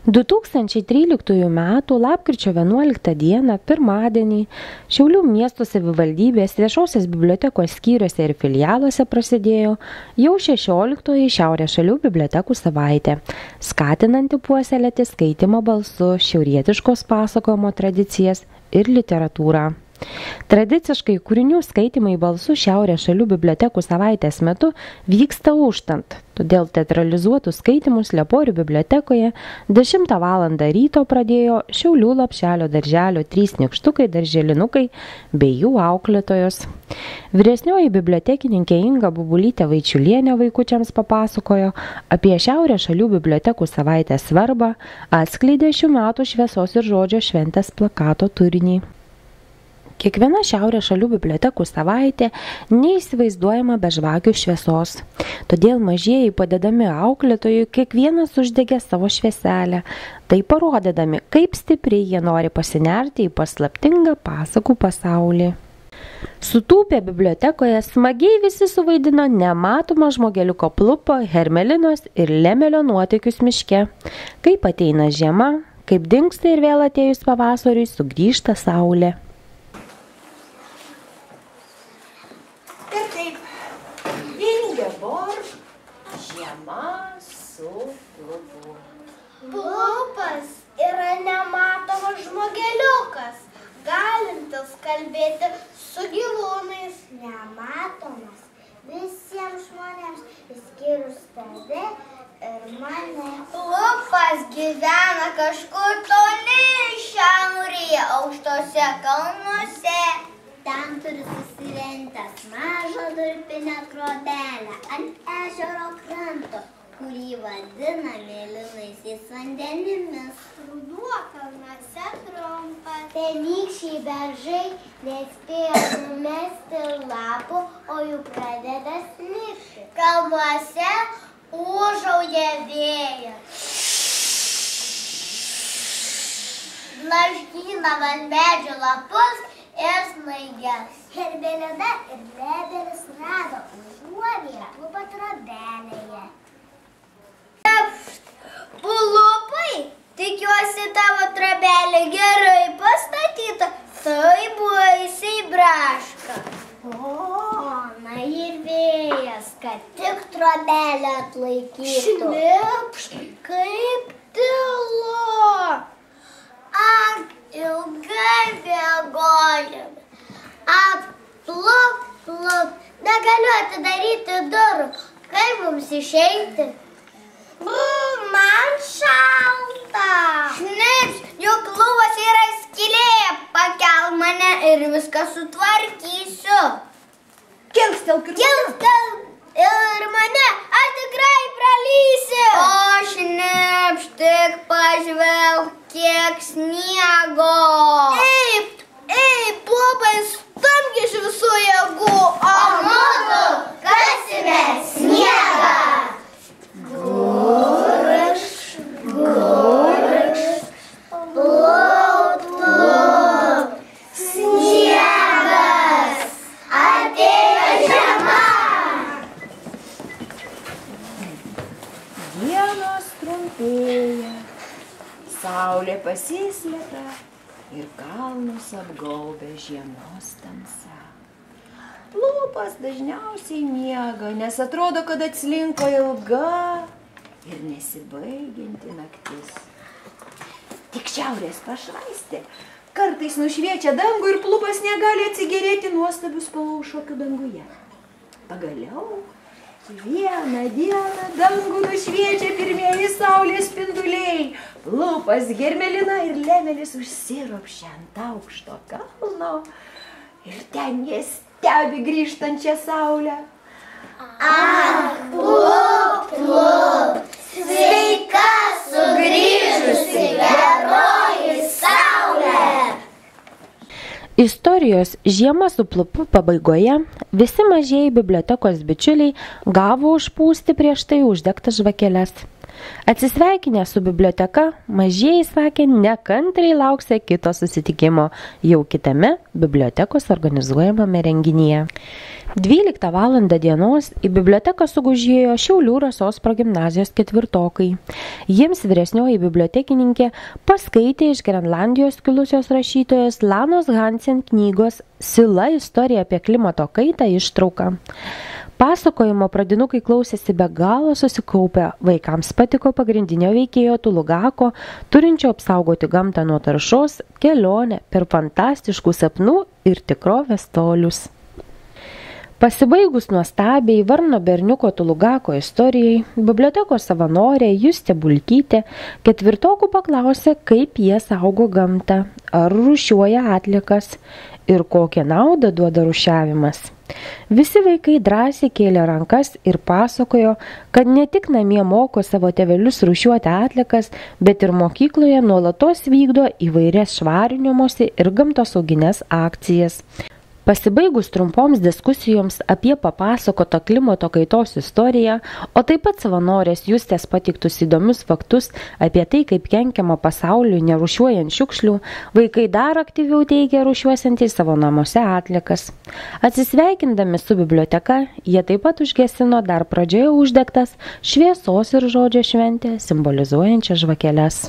2013 m. lapkričio 11 d. pirmadienį Šiaulių miesto savivaldybės viešosios bibliotekos skyriuose ir filialuose prasidėjo jau 16-oji Šiaurės šalių bibliotekų savaitė, skatinanti puoselėti skaitymo balsu, šiaurietiškos pasakojimo tradicijas ir literatūrą. Tradiciškai kūrinių skaitymai balsu Šiaurės šalių bibliotekų savaitės metu vyksta užtant, todėl teatralizuotus skaitymus Lieporių bibliotekoje 10 val. Ryto pradėjo Šiaulių Lopšelio darželio 3 nykštukai darželinukai bei jų auklėtojos. Vyresnioji bibliotekininkė Inga Bubulytė Vaičiulienė vaikučiams papasakojo apie Šiaurės šalių bibliotekų savaitės svarbą, atskleidė šių metų šviesos ir žodžio šventės plakato turinį. Kiekviena Šiaurės šalių bibliotekų savaitė neįsivaizduojama be žvakių šviesos. Todėl mažieji padedami auklėtojui kiekvienas uždegė savo švieselę, tai parodydami, kaip stipriai jie nori pasinerti į paslaptingą pasakų pasaulį. Sutūpę bibliotekoje smagiai visi suvaidino nematomą žmogeliuko Plupo, Hermelinos ir Lemelio nuotykius miške. Kaip ateina žiema, kaip dingsta ir vėl atėjus pavasariui sugrįžta saulė. Žiema su Plupu. Plupas yra nematomas žmogeliukas, galintis kalbėti su gyvūnais, nematomas visiems žmonėms, išskyrus tave ir mane. Plupas gyvena kažkur toli šiaurėje, aukštose kalnuose. Ten turi susirentęs mažą durpinę trobelę ant ežero kranto, kurį vadina mėlynaisiais vandenimis. Ruduo kalnuose trumpas. Tenykščiai beržai nespėjo numesti lapų, o jų pradeda snigti. Kalnuose ūžauja vėjas. Blaškyna man medžių lapus ir snaiges. Hermelina ir Lemelis rado užuovėją Plupo trobelėje. Plupai, tikiuosi tavo trobelė gerai pastatyta, tai baisiai braška. O, na ir vėjas, kad tik trobelę atlaikytų. Šlipšt, kaip tylu. Ak, ilgai miegojame. Plup, plup, negaliu atidaryti durų. Kaip mums išeiti? Man šalta. Šnips, juk lubos yra skylė. Pakel mane ir viską sutvarkysiu. Kilstelk ir mane, aš tikrai pralysiu. O šnips, tik pažvelk, kiek sniego. Ei, Plupai, stumk iš visų jėgų, o mudu kasime sniegą. Gurkšt, gurkšt, plup, plup, sniegas, atėjo žiema. Dienos trumpėja, saulė pasislepia ir kalnus apgaubia žiemos tamsa. Plupas dažniausiai miega, nes atrodo, kad atslinko ilga ir nesibaigianti naktis. Tik šiaurės pašvaistė kartais nušviečia dangų ir Plupas negali atsigėrėti nuostabių spalvų šokių danguje. Pagaliau vieną dieną dangų nušviečia pirmieji saulės spinduliai. Plupas, Hermelina ir Lemelis užsiropščia ant aukšto kalno ir ten jie stebi grįžtančią saulę. Ak, Plup, Plup, sveika sugrįžusi geroji saulė. Istorijos Žiema su Plupu pabaigoje visi mažieji bibliotekos bičiuliai gavo užpūsti prieš tai uždegtas žvakeles. Atsisveikinę su biblioteka, mažieji sakė, nekantriai lauksė kito susitikimo jau kitame bibliotekos organizuojamame renginyje. 12 valandą dienos į biblioteką sugužėjo Šiaulių Rasos progimnazijos ketvirtokai. Jiems vyresnioji bibliotekininkė paskaitė iš Grenlandijos kilusios rašytojos Lanos Hansen knygos Sila istorija apie klimato kaitą ištrauką. Pasakojimo pradinukai klausėsi be galo susikaupę, vaikams patiko pagrindinio veikėjo Tulugako, turinčio apsaugoti gamtą nuo taršos, kelionę per fantastiškų sapnų ir tikrovės tolius. Pasibaigus nuostabiai Varno berniuko Tulugako istorijai, bibliotekos savanorė Justė Bulkytė ketvirtokų paklausė, kaip jie saugo gamtą, ar rūšiuoja atliekas ir kokią naudą duoda rūšiavimas. Visi vaikai drąsiai kėlė rankas ir pasakojo, kad ne tik namie moko savo tėvelius rūšiuoti atliekas, bet ir mokykloje nuolatos vykdo įvairias švarinimosi ir gamtosauginės akcijas. Pasibaigus trumpoms diskusijoms apie papasakotą klimato kaitos istoriją, o taip pat savanorės Justės pateiktus įdomius faktus apie tai, kaip kenkiama pasauliui nerūšiuojant šiukšlių, vaikai dar aktyviau teigia rūšiuosiantys savo namuose atliekas. Atsisveikindami su biblioteka, jie taip pat užgesino dar pradžioje uždegtas šviesos ir žodžio šventę simbolizuojančias žvakeles.